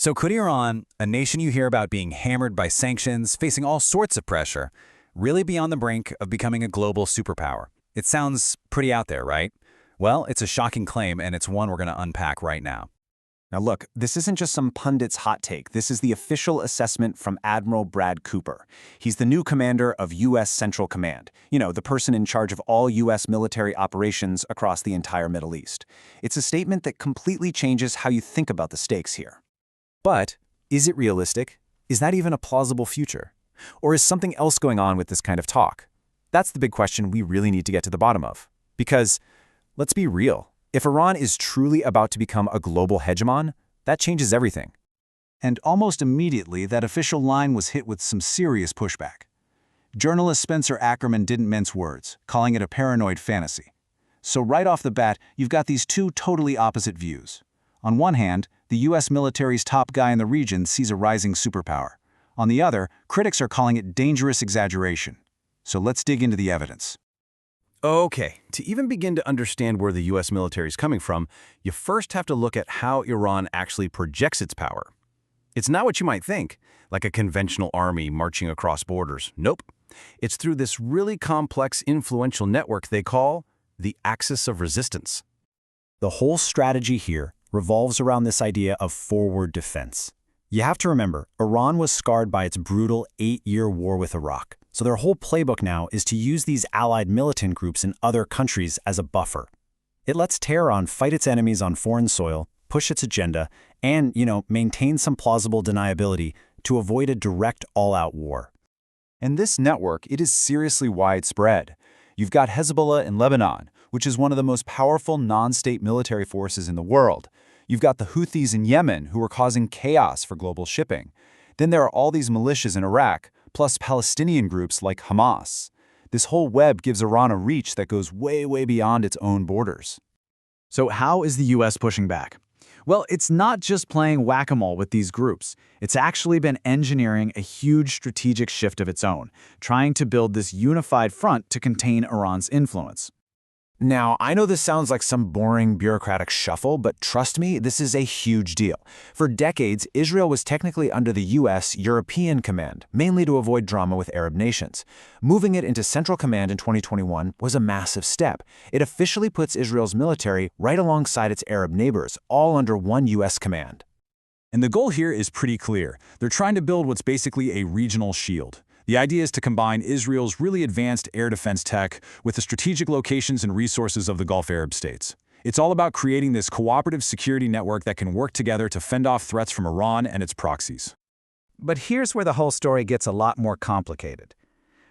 So could Iran, a nation you hear about being hammered by sanctions, facing all sorts of pressure, really be on the brink of becoming a global superpower? It sounds pretty out there, right? Well, it's a shocking claim, and it's one we're going to unpack right now. Now look, this isn't just some pundit's hot take. This is the official assessment from Admiral Brad Cooper. He's the new commander of U.S. Central Command. You know, the person in charge of all U.S. military operations across the entire Middle East. It's a statement that completely changes how you think about the stakes here. But is it realistic? Is that even a plausible future? Or is something else going on with this kind of talk? That's the big question we really need to get to the bottom of. Because, let's be real, if Iran is truly about to become a global hegemon, that changes everything. And almost immediately, that official line was hit with some serious pushback. Journalist Spencer Ackerman didn't mince words, calling it a paranoid fantasy. So right off the bat, you've got these two totally opposite views. On one hand, the U.S. military's top guy in the region sees a rising superpower. On the other, critics are calling it dangerous exaggeration. So let's dig into the evidence. Okay, to even begin to understand where the U.S. military is coming from, you first have to look at how Iran actually projects its power. It's not what you might think, like a conventional army marching across borders. Nope. It's through this really complex, influential network they call the axis of resistance. The whole strategy here revolves around this idea of forward defense. You have to remember, Iran was scarred by its brutal 8-year war with Iraq. So their whole playbook now is to use these allied militant groups in other countries as a buffer. It lets Tehran fight its enemies on foreign soil, push its agenda, and, maintain some plausible deniability to avoid a direct all-out war. And this network, it is seriously widespread. You've got Hezbollah in Lebanon, which is one of the most powerful non-state military forces in the world. You've got the Houthis in Yemen, who are causing chaos for global shipping. Then there are all these militias in Iraq, plus Palestinian groups like Hamas. This whole web gives Iran a reach that goes way, way beyond its own borders. So how is the U.S. pushing back? Well, it's not just playing whack-a-mole with these groups. It's actually been engineering a huge strategic shift of its own, trying to build this unified front to contain Iran's influence. Now, I know this sounds like some boring bureaucratic shuffle, but trust me, this is a huge deal. For decades, Israel was technically under the U.S. European Command, mainly to avoid drama with Arab nations. Moving it into Central Command in 2021 was a massive step. It officially puts Israel's military right alongside its Arab neighbors, all under one U.S. command. And the goal here is pretty clear. They're trying to build what's basically a regional shield. The idea is to combine Israel's really advanced air defense tech with the strategic locations and resources of the Gulf Arab states. It's all about creating this cooperative security network that can work together to fend off threats from Iran and its proxies. But here's where the whole story gets a lot more complicated.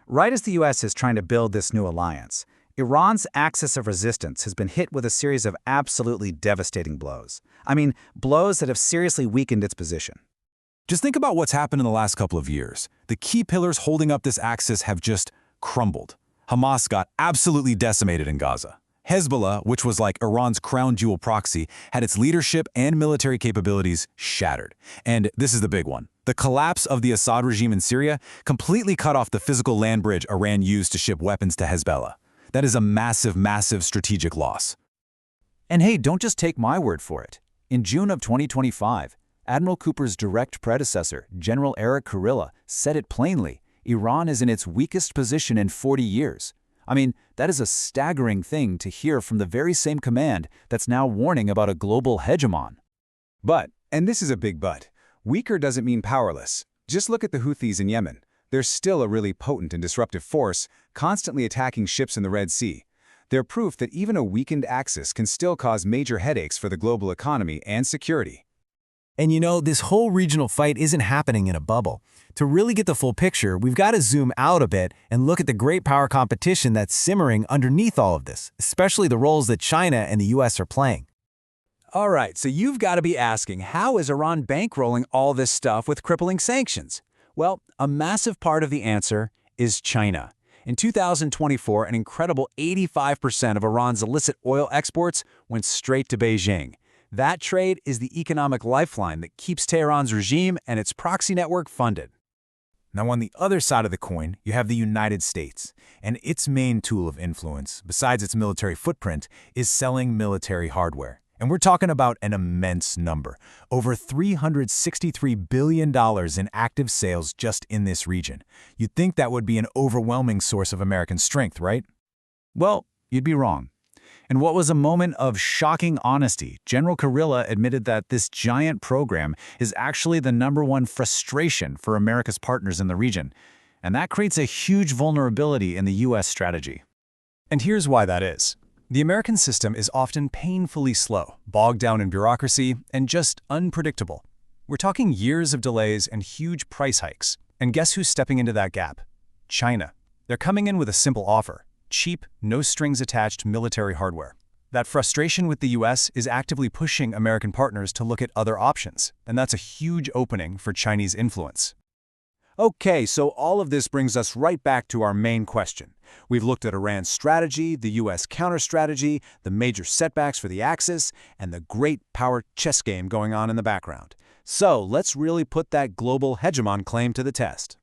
Right as the U.S. is trying to build this new alliance, Iran's axis of resistance has been hit with a series of absolutely devastating blows. I mean, blows that have seriously weakened its position. Just think about what's happened in the last couple of years. The key pillars holding up this axis have just crumbled. Hamas got absolutely decimated in Gaza. Hezbollah, which was like Iran's crown jewel proxy, had its leadership and military capabilities shattered. And this is the big one. The collapse of the Assad regime in Syria completely cut off the physical land bridge Iran used to ship weapons to Hezbollah. That is a massive, massive strategic loss. And hey, don't just take my word for it. In June of 2025, Admiral Cooper's direct predecessor, General Eric Kurilla, said it plainly: Iran is in its weakest position in 40 years. I mean, that is a staggering thing to hear from the very same command that's now warning about a global hegemon. But, and this is a big but, weaker doesn't mean powerless. Just look at the Houthis in Yemen. They're still a really potent and disruptive force, constantly attacking ships in the Red Sea. They're proof that even a weakened axis can still cause major headaches for the global economy and security. And this whole regional fight isn't happening in a bubble. To really get the full picture, we've got to zoom out a bit and look at the great power competition that's simmering underneath all of this, especially the roles that China and the U.S. are playing. All right, so you've got to be asking, how is Iran bankrolling all this stuff with crippling sanctions? Well, a massive part of the answer is China. In 2024, an incredible 85% of Iran's illicit oil exports went straight to Beijing. That trade is the economic lifeline that keeps Tehran's regime and its proxy network funded. Now, on the other side of the coin, you have the United States, and its main tool of influence, besides its military footprint, is selling military hardware. And we're talking about an immense number, over $363 billion in active sales just in this region. You'd think that would be an overwhelming source of American strength, right? Well, you'd be wrong. In what was a moment of shocking honesty, General Kurilla admitted that this giant program is actually the #1 frustration for America's partners in the region. And that creates a huge vulnerability in the U.S. strategy. And here's why that is. The American system is often painfully slow, bogged down in bureaucracy, and just unpredictable. We're talking years of delays and huge price hikes. And guess who's stepping into that gap? China. They're coming in with a simple offer: cheap, no-strings-attached military hardware. That frustration with the U.S. is actively pushing American partners to look at other options, and that's a huge opening for Chinese influence. Okay, so all of this brings us right back to our main question. We've looked at Iran's strategy, the U.S. counter-strategy, the major setbacks for the Axis, and the great power chess game going on in the background. So let's really put that global hegemon claim to the test.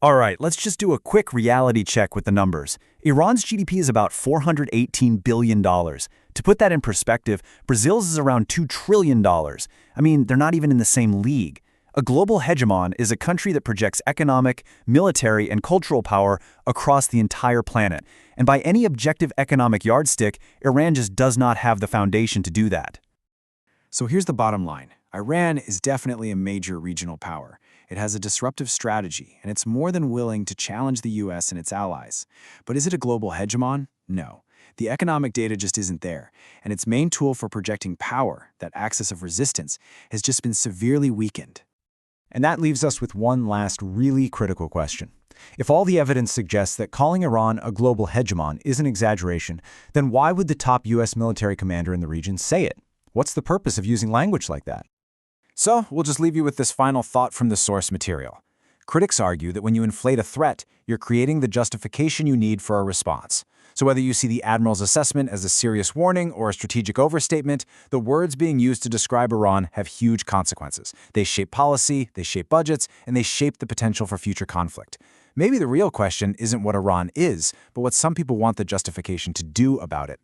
All right, let's just do a quick reality check with the numbers. Iran's GDP is about $418 billion. To put that in perspective, Brazil's is around $2 trillion. I mean, they're not even in the same league. A global hegemon is a country that projects economic, military, and cultural power across the entire planet. And by any objective economic yardstick, Iran just does not have the foundation to do that. So here's the bottom line. Iran is definitely a major regional power. It has a disruptive strategy, and it's more than willing to challenge the U.S. and its allies. But is it a global hegemon? No. The economic data just isn't there, and its main tool for projecting power, that axis of resistance, has just been severely weakened. And that leaves us with one last really critical question. If all the evidence suggests that calling Iran a global hegemon is an exaggeration, then why would the top U.S. military commander in the region say it? What's the purpose of using language like that? So, we'll just leave you with this final thought from the source material. Critics argue that when you inflate a threat, you're creating the justification you need for a response. So whether you see the Admiral's assessment as a serious warning or a strategic overstatement, the words being used to describe Iran have huge consequences. They shape policy, they shape budgets, and they shape the potential for future conflict. Maybe the real question isn't what Iran is, but what some people want the justification to do about it.